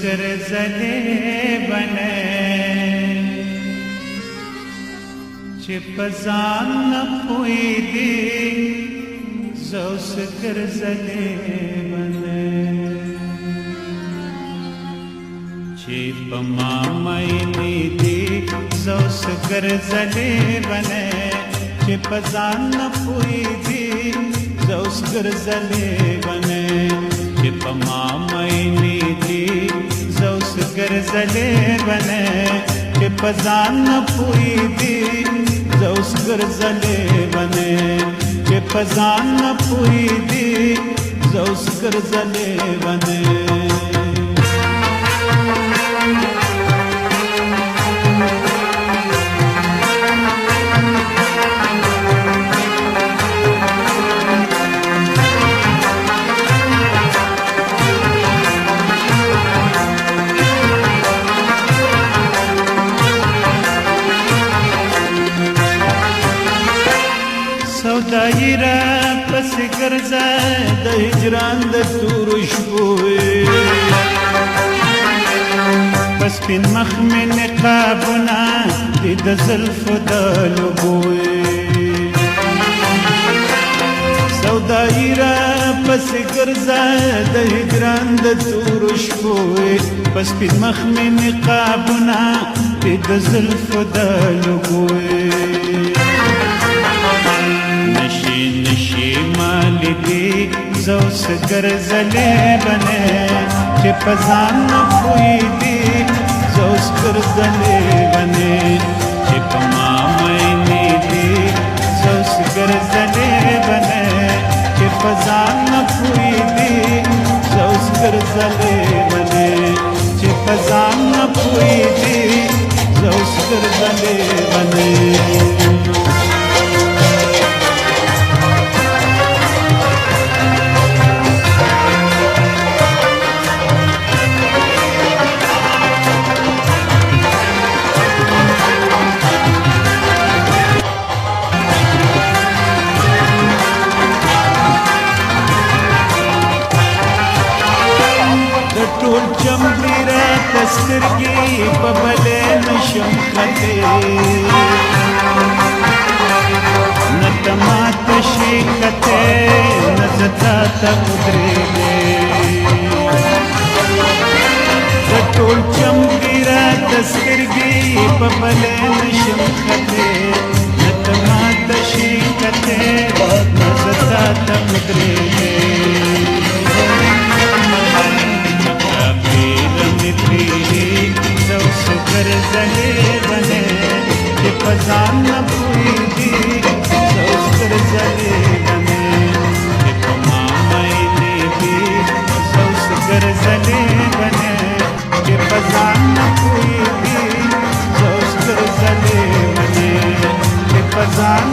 ګرځلې بنه چې په ځان نه پوهېدې زه اوس ګرځلې بنه چې په ما مینې دې زه اوس ګرځلې بنه چې په ځان نه پوهېدې زه اوس ګرځلې بنه چې په ما مینې دې زه اوس ګرځلې بنه چې په ځان نه پوهېدې زه اوس ګرځلې بنه چې په ځان نه پوهېدې زه اوس ګرځلې بنه سودایره پسې ګرځه د هجران د تورو شپو په سپین مخ مې نقابونه دي د زلفو د لوبو سودایره پسې ګرځه د هجران د تورو شپو په سپین مخ مې نقابونه دي د زلفو د لوبو نشي نشي مالی دی زه اوس ګرځلې بنه چې په ځان نه پوهېدې زه اوس ګرځلې بنه چې په ما مینې دې زه اوس ګرځلې بنه چې په ځان نه پوهېدې زه اوس ګرځلې بنه چې په ځان نه پوهېدې زه اوس ګرځلې بنه ټول چمبیره تسترګي په بلې نشم خطې نه ته ماته شي کتې نه زه تا ته ودرېږې د ټول چمبیره تسترګي په بلې نشم خطې نه ته ماته شي کتې نه زه تا ته ودرېږې زه اوس ګرځلې بنه چې په ځان نه پوهېدې زه اوس ګرځلې بنه چې په ما مینې دې زه اوس ګرځلې بنه چې په ځان نه پوهېدې زه اوس ګرځلې بنه چې په ځان